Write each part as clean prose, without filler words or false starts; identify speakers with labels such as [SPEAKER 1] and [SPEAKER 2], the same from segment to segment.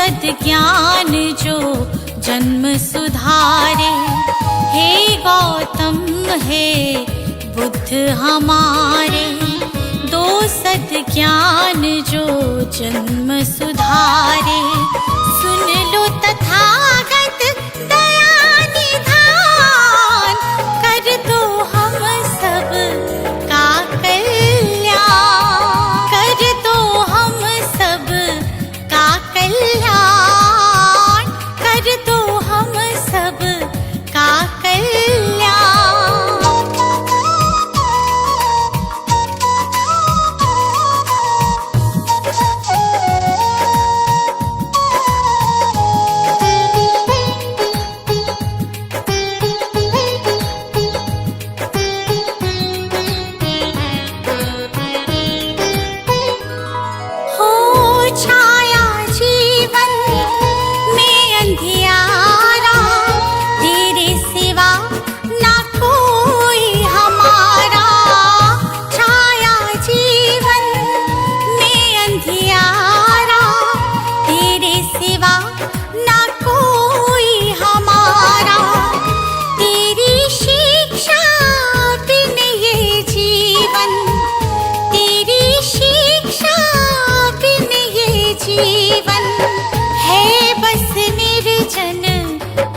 [SPEAKER 1] सद्ज्ञान जो जन्म सुधारे। हे गौतम हे बुद्ध हमारे, दो सद्ज्ञान जो जन्म सुधारे। सुन लो तथागत दया निधान, कर दो हम सब का कल्याण, कर दो हम सब का कल्याण, कर दो हम सब का कल्याण।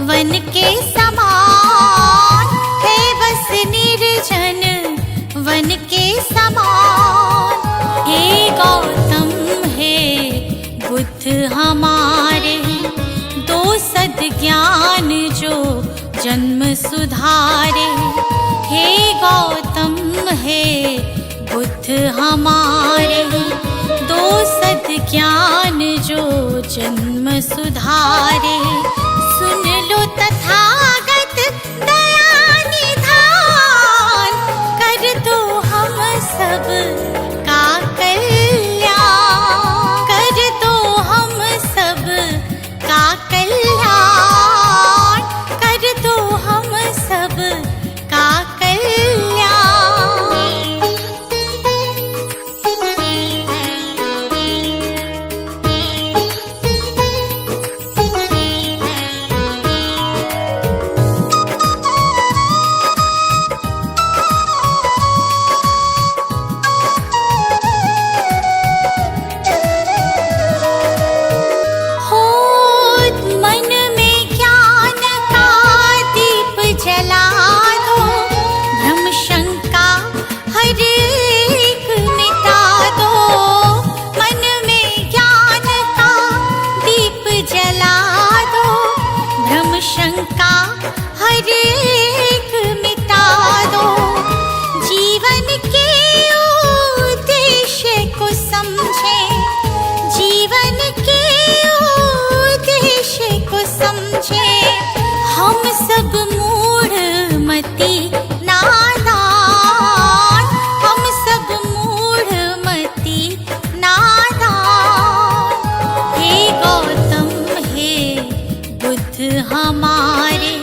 [SPEAKER 1] वन के समान है बस निर्जन वन के समान। हे गौतम हे बुद्ध हमारे, दो सद्ज्ञान जो जन्म सुधारे। हे गौतम हे बुद्ध हमारे, दो सद्ज्ञान जो जन्म सुधारे। सुन लो तथागत दया निधान, कर दो हम सब का कल्याण, कर दो हम सब का कल्याण, कर दो हम सब का कल्याण। शंका हर एक मिटा दो, जीवन के उद्देश्य को समझे, जीवन के उद्देश्य को समझे। हम सब मूढ़ मति नादान, हम सब मूढ़ मति नादान। हे गौतम हे बुद्ध हमारे,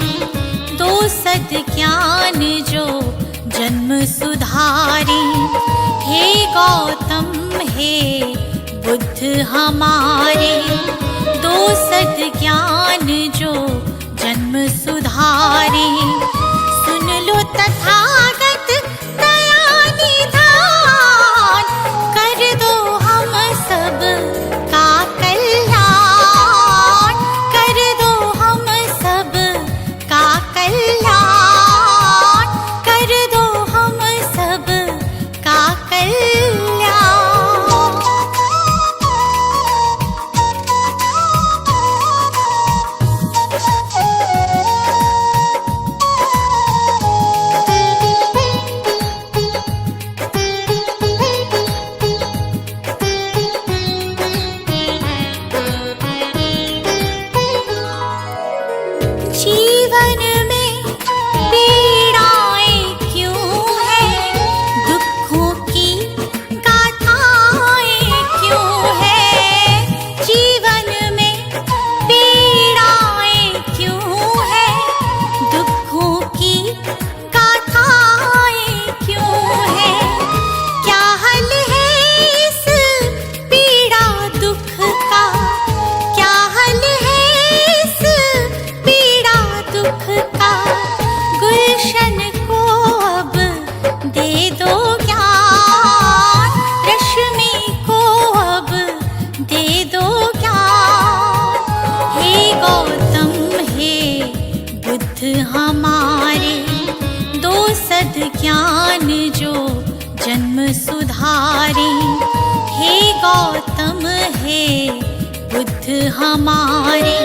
[SPEAKER 1] दो सद्ज्ञान जो जन्म सुधारे। हे गौतम हे बुद्ध हमारे, दो सद्ज्ञान जो जन्म सुधारे। सुन लो तथागत दया निधान, कर दो हम सब का कल्याण, कर दो हम सब का कल्याण, कर दो हम सब का कल्याण। बुद्ध हमारे, दो सद्ज्ञान जो जन्म सुधारे। हे गौतम हे बुद्ध हमारे,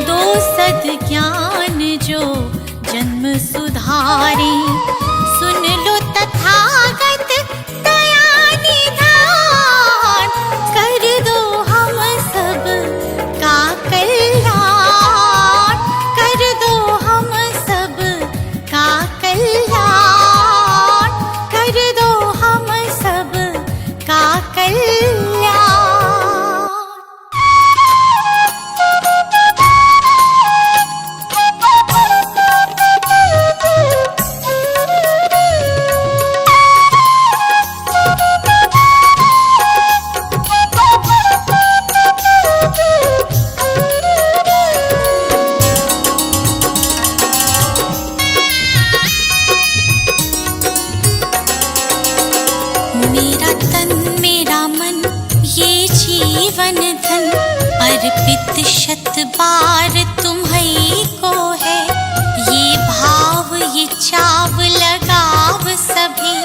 [SPEAKER 1] दो सद्ज्ञान जो जन्म सुधारे। सुन लो तथागत दया निधान, कर दो हम सब का कल्याण, कर दो हम सब का कल्याण, कर दो हम सब का कल्याण। मेरा तन मेरा मन ये जीवन धन, अर्पित शत बार तुम्हीं को है। ये भाव ये चाव लगाव सभी,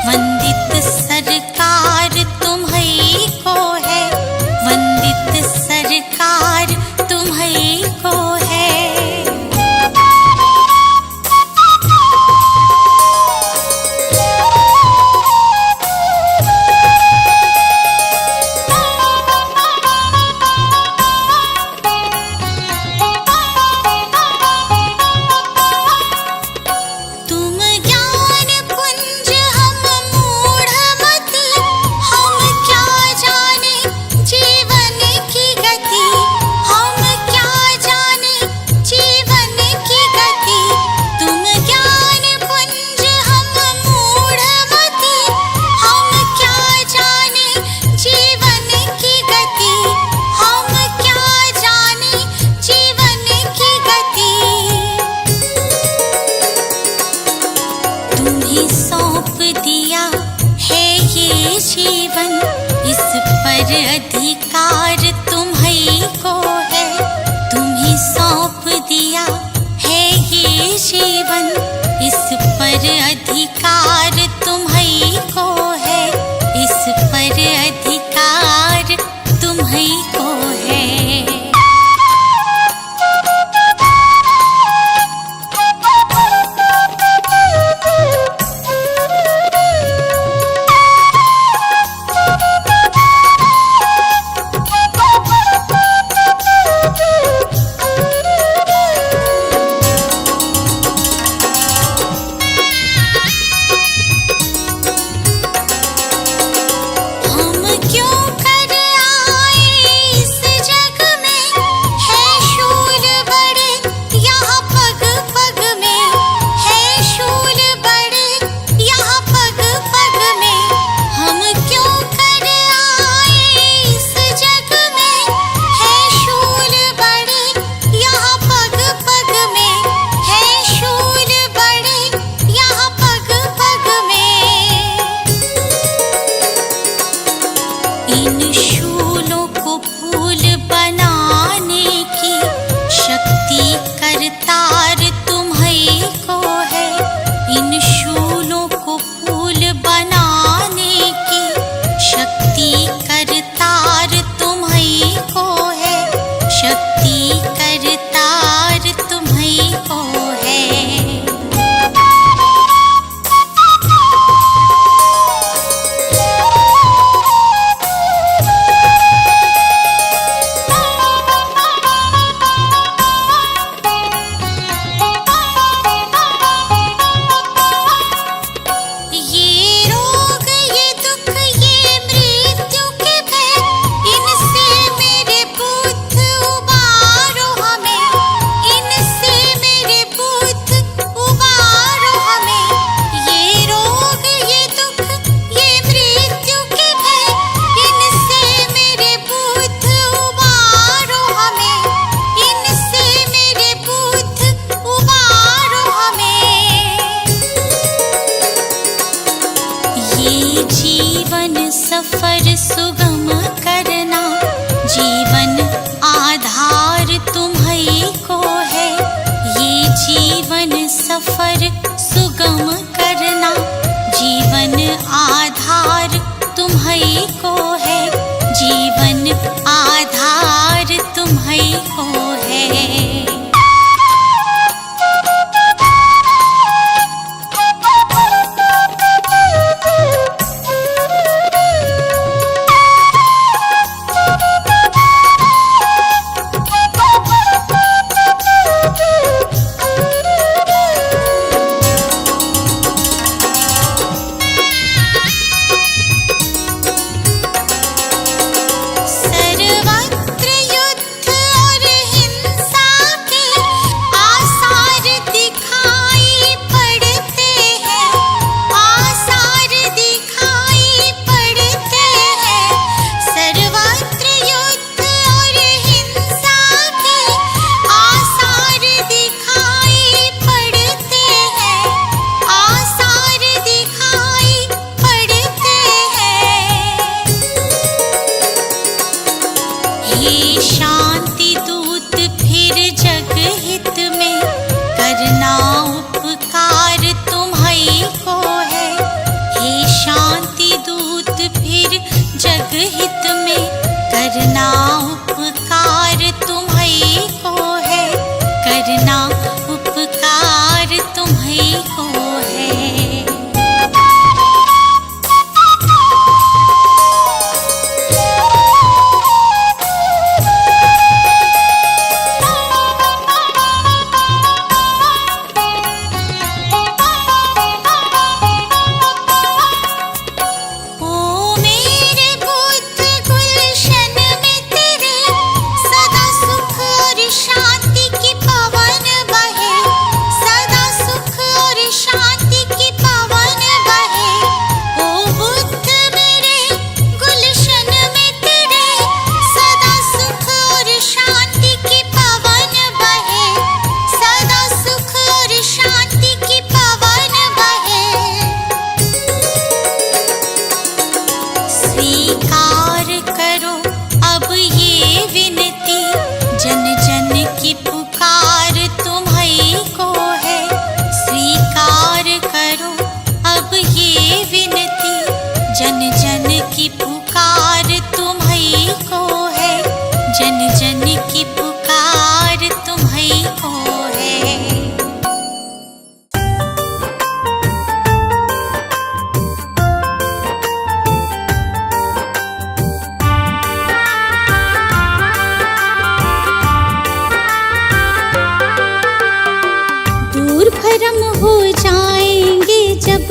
[SPEAKER 1] वंदित सरकार तुम्हीं को है, वंदित सरकार तुम्हीं को है। जीवन इस पर अधिकार तुम्हीं को है, तुम्हीं सौंप दिया है ये जीवन, इस पर अधिकार तुम्हीं को है, इस पर अधिकार तुम्हीं को है। इन शूलों को फूल बनाने की शक्ति करतार तुम्हीं को है, इन शूलों को फूल बनाने की शक्ति करतार तुम्हीं को है, शक्ति करतार तुम्हीं को है। सफर सुगम करना, जीवन आधार तुम्हीं को है, ये सफर सुगम करना। जीवन आधार तुम्हीं को है, जीवन आधार तुम्हीं को है। शांति दूत फिर जग हित में करना उपकार तुम्हीं को है। हे शांति दूत फिर जग हित में करना उपकार तुम्हीं को है, करना उपकार तुम्हीं को है। स्वीकार करो अब ये विनती, जन जन की पुकार तुम्हीं को है। स्वीकार करो अब ये विनती, जन जन की पुकार तुम्हीं को है, जन जन की पुकार तुम्हीं को है। भरम हो जाएंगे जब,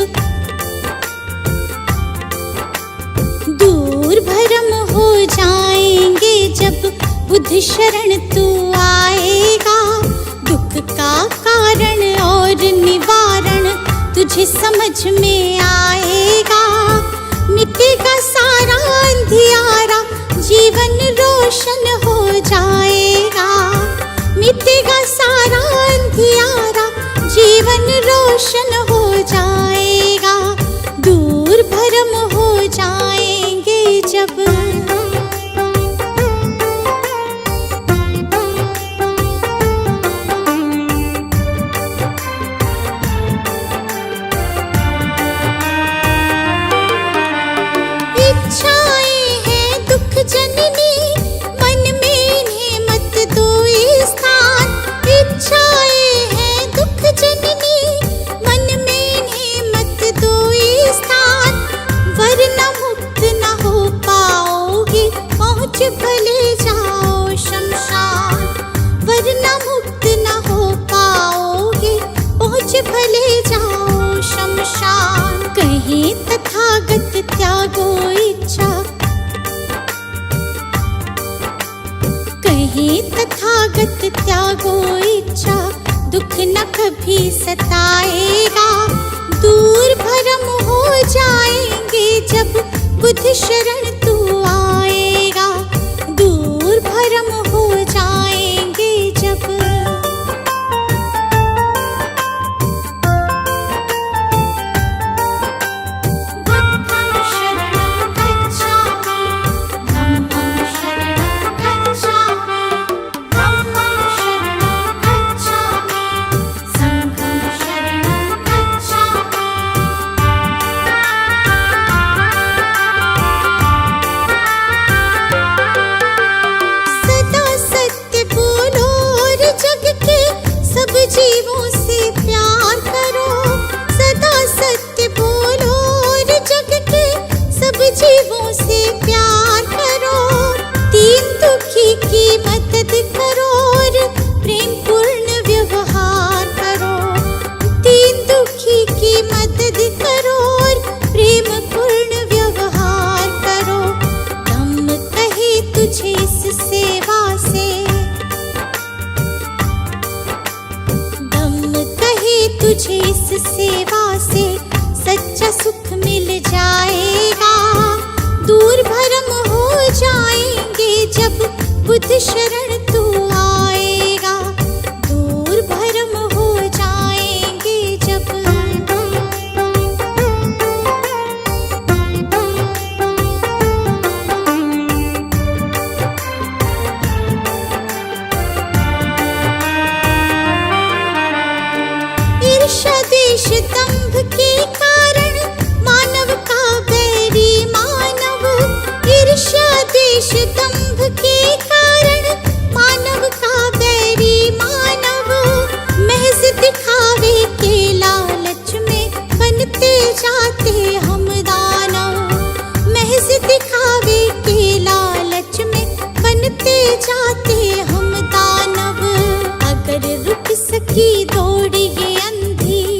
[SPEAKER 1] दूर भरम हो जाएंगे जब बुद्ध शरण तू आएगा। दुख का कारण और निवारण तुझे समझ में आएगा। मिटेगा सारा अंधियारा, जीवन रोशन हो जाएगा। मिटेगा सारा अंधियारा, जीवन रोशन हो जाएगा। दूर भरम हो जाएंगे जब। इच्छाएं हैं दुख जननी, मन में इन्हें मत दो स्थान। इच्छाएं हैं दुख जननी, मन में इन्हें मत दो स्थान। वरना मुक्त न हो पाओगे, पहुँच भले जाओ शमशान। वरना मुक्त न हो पाओगे, पहुँच भले जाओ शमशान। कहीं तथागत त्यागो इच्छा, कहीं तथागत त्यागो इच्छा। दुख न कभी सताएगा। दूर भरम हो जाएंगे जब बुद्ध शरण तू आएगा। दूर भरम हो जाएंगे जब। शरणं गच्छामि, धम्मं शरणं गच्छामि, संघं शरणं तुझे इस सेवा से सच्चा सुख मिल जाएगा। दूर भरम हो जाएंगे जब बुद्ध शरण तू आएगा। दूर भरम हो जाएंगे जब। ईर्ष्या द्वेष दंभ के कारण मानव का बैरी मानव। ईर्ष्या द्वेष दंभ के कारण मानव का बैरी मानव। महज दिखावे के लालच में बनते जाते हम दानव। महज दिखावे के लालच में बनते जाते हम दानव। अगर रुक सकी दौड़ ये अंधी,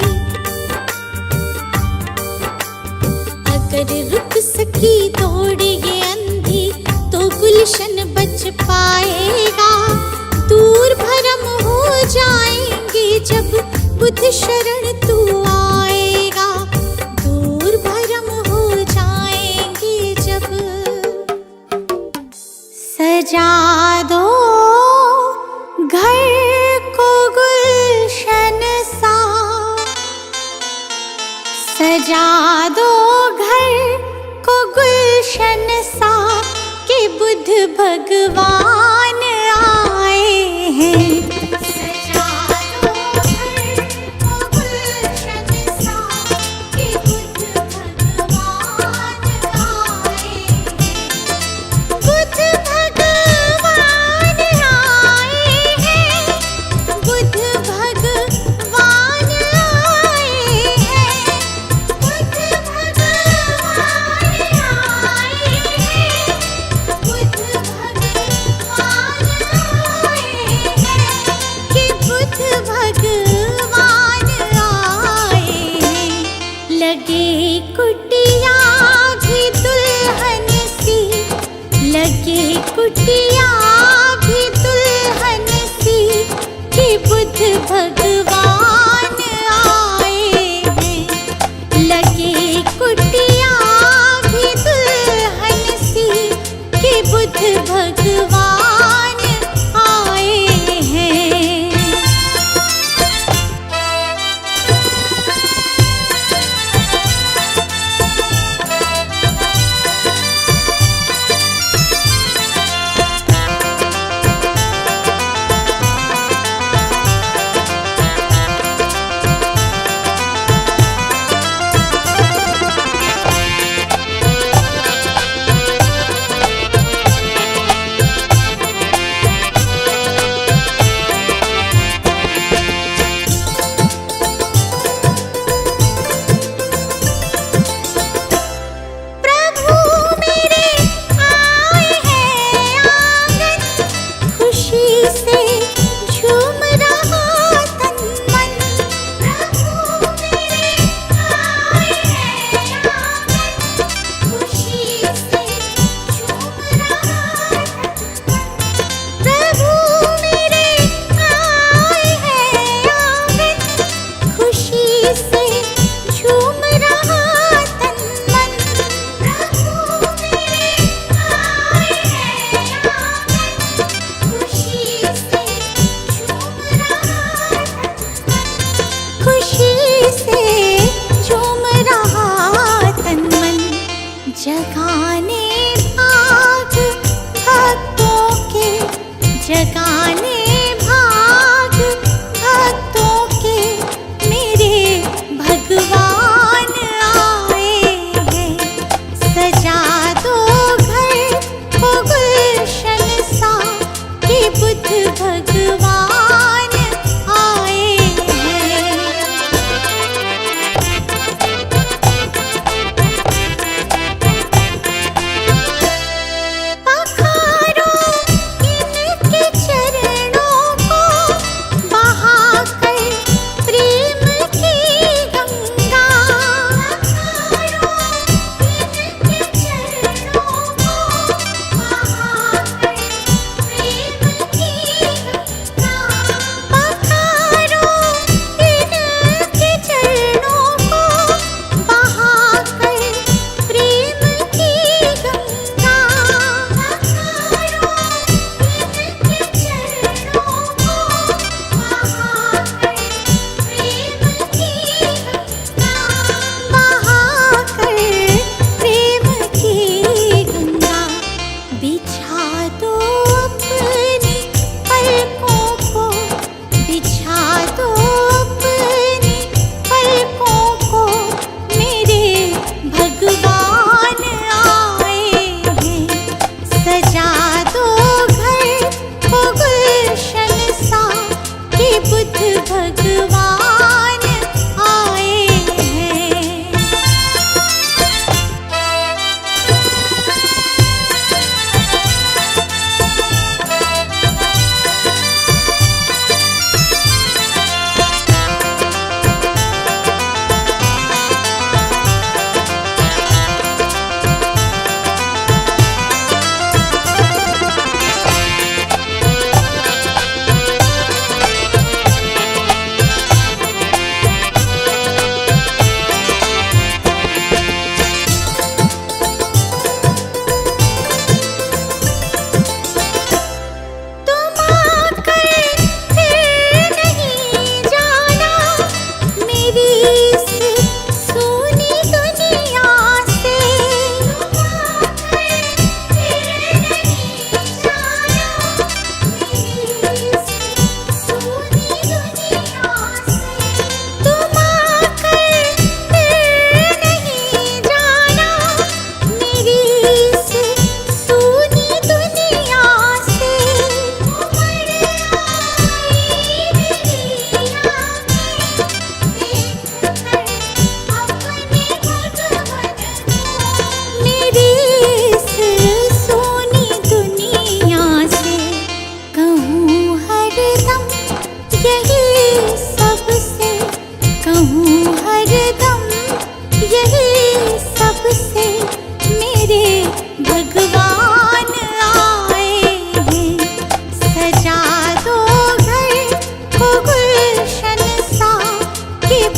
[SPEAKER 1] अगर रुक सकी दौड़ ये अंधी तो गुलशन बच पाएगा। दूर भरम हो जाएंगे जब बुद्ध शरण तू आएगा। दूर भरम हो जाएंगे जब। सजा दो घर को गुलशन सा, सजा दो घर को गुलशन सा कि बुद्ध भगवान आए हैं। सजा दो घर को गुलशन सा कि बुद्ध भगवान आए हैं। बुद्ध भगवान आए हैं। बुद्ध भगवान आए हैं। बुद्ध भगवान आए हैं। बुद्ध भगवान आए हैं।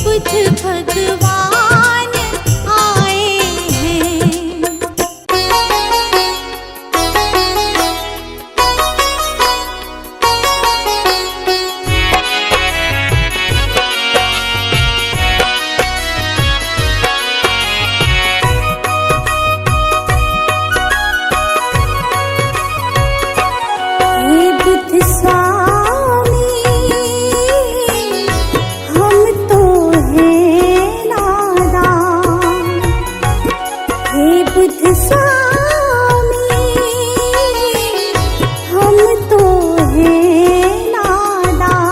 [SPEAKER 1] बुद्ध भगवान आए हैं। हे बुद्ध स्वामी, हम तो हैं नादान। हे बुद्ध स्वामी, हम तो हैं नादान।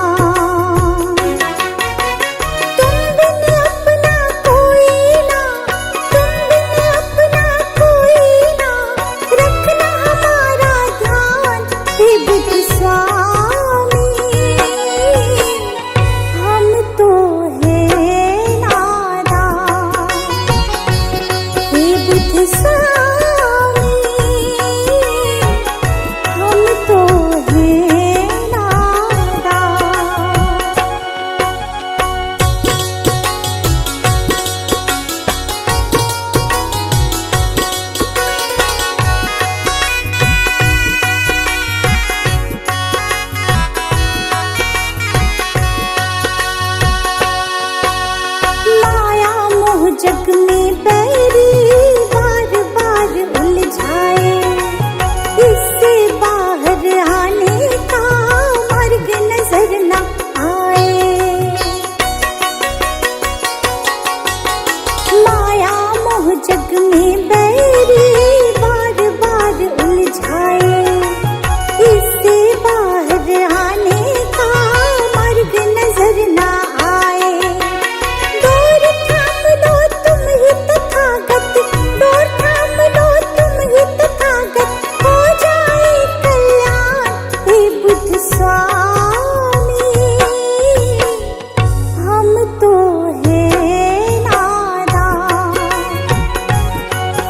[SPEAKER 1] तुम बिन अपना कोई ना, तुम बिन अपना कोई ना, रखना हमारा ध्यान। हे बुद्ध स्वामी, हम तो हैं नादान। हे बुद्ध स्वामी, हम तो हैं माया मोह जग में बैरी बार बार उलझाए। इससे बाहर आने का मार्ग नजर न आए। माया मोह जग में बैरी बार बार उलझाए। इससे बाहर आने का मार्ग नजर न आए। डोर थाम लो तुम ही तथागत, डोर थाम लो तुम ही तथागत, हो जाए कल्याण। हे बुद्ध स्वामी, हम तो हैं नादान।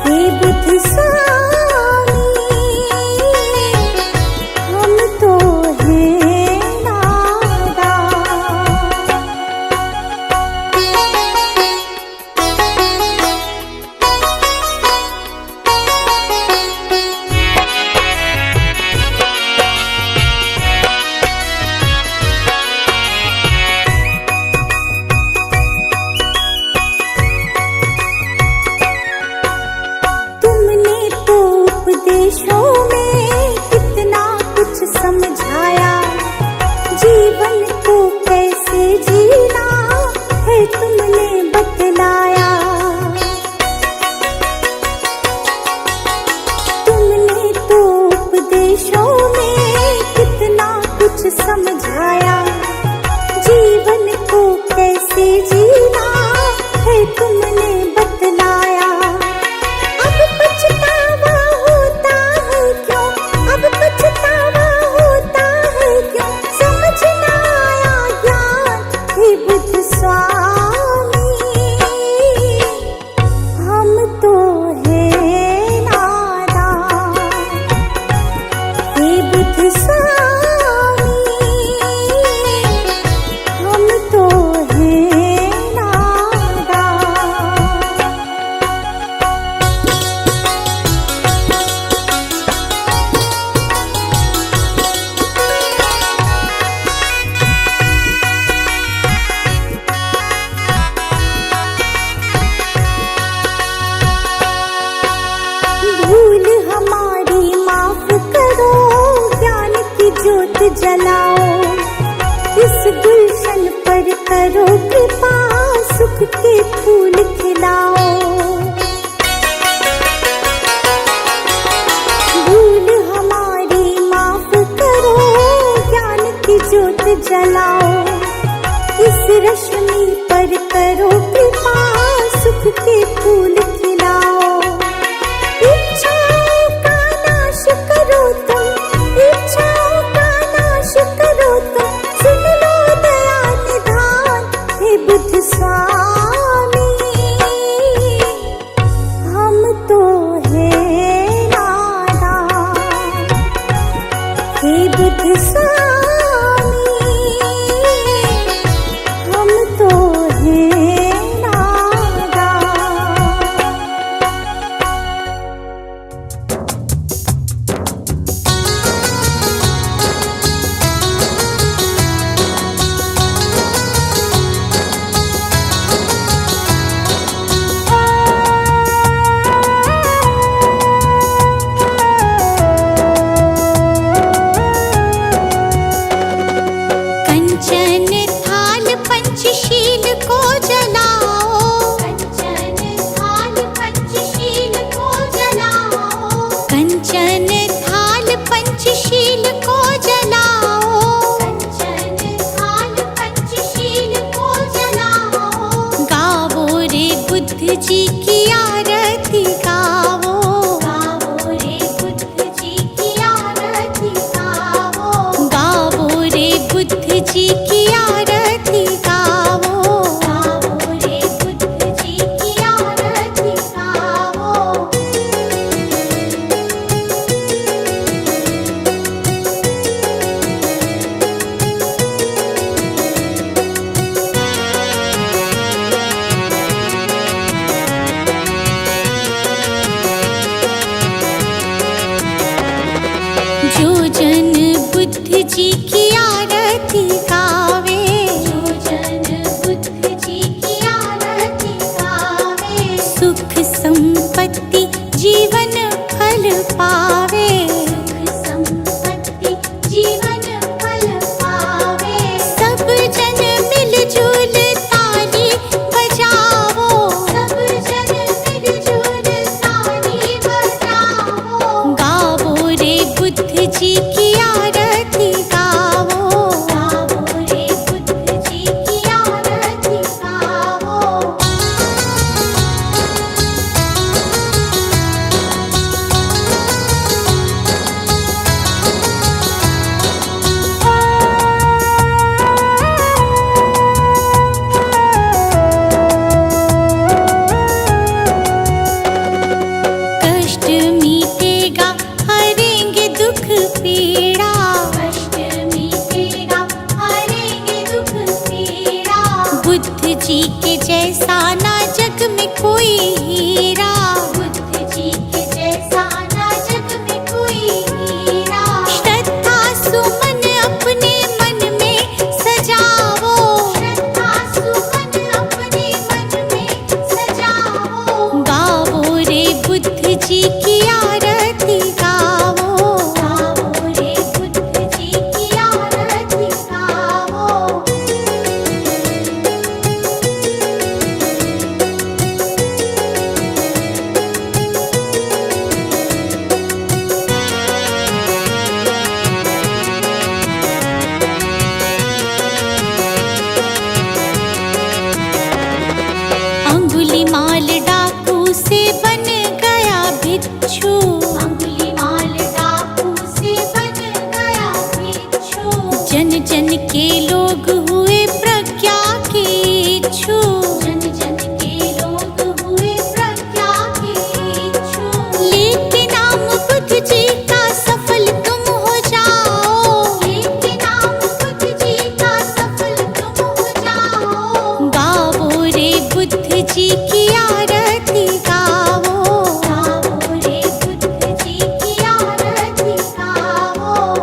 [SPEAKER 1] हे बुद्ध स्वामी, हम तो हैं नादान। तुमने तो उपदेशों में कितना कुछ समझाया। जीवन को कैसे जीना है तुमने बतलाया। तुमने तो उपदेशों में कितना कुछ समझाया। जीवन को कैसे जीना है तुमने बतलाया। अब पछतावा होता है क्यों, अब पछतावा होता है क्यों, समझ न आया ज्ञान। हे बुद्ध स्वामी, हम तो हैं नादान। हे बुद्ध स्वामी, हम तो हैं नादान। भूल हमारी माफ करो, ज्ञान की ज्योत जलाओ। इस गुलशन पर करो कृपा, सुख के फूल खिलाओ। भूल हमारी माफ करो, ज्ञान की ज्योत जलाओ। इस रश्मि पर करो कृपा, सुख के फूल खिलाओ। इच्छाओं का नाश करो तुम, इच्छाओं का नाश करो तुम, सुन लो दया निधान। हे बुद्ध स्वामी, हम तो हैं नादान। हे बुद्ध स्वामी, हम तो हैं जी की आरती गावो,
[SPEAKER 2] गावो रे बुद्ध जी की आरती गावो,
[SPEAKER 1] गावो रे बुद्ध जी की आरती गावो।
[SPEAKER 2] गावो रे बुद्ध जी की आरती गावो।
[SPEAKER 1] जो जन बुद्ध जी की आरती गावे,
[SPEAKER 2] जो जन बुद्ध जी की आरती गावे,
[SPEAKER 1] सुख संपत्ति जीवन फल पावे।
[SPEAKER 2] सुख संपत्ति जीवन फल पावे।
[SPEAKER 1] सब जन मिलजुल ताली बजावो,
[SPEAKER 2] सब जन मिलजुल ताली बजाओ,
[SPEAKER 1] गावो रे बुद्ध जी की आरती गावो।
[SPEAKER 2] गावो रे बुद्ध जी की आरती गावो।
[SPEAKER 1] कष्ट मीटेगा हरेंगे दुख पीड़ा,
[SPEAKER 2] कष्ट मिटेगा हरेंगे दुख पीड़ा,
[SPEAKER 1] बुद्ध जी के जैसा ना जग में कोई हीरा।
[SPEAKER 2] बुद्ध जी के जैसा ना जग में कोई हीरा।
[SPEAKER 1] श्रद्धा सुमन अपने मन में सजावो,
[SPEAKER 2] श्रद्धा सुमन अपने मन में सजाओ,
[SPEAKER 1] गावो रे बुद्ध जी की आरती गावो।
[SPEAKER 2] गावो रे बुद्ध जी की आरती गावो।
[SPEAKER 1] अंगुलीमाल डाकू से बन गया भिक्षु,
[SPEAKER 2] अंगुलीमाल डाकू से बन गया भिक्षु,
[SPEAKER 1] जन जन के लोग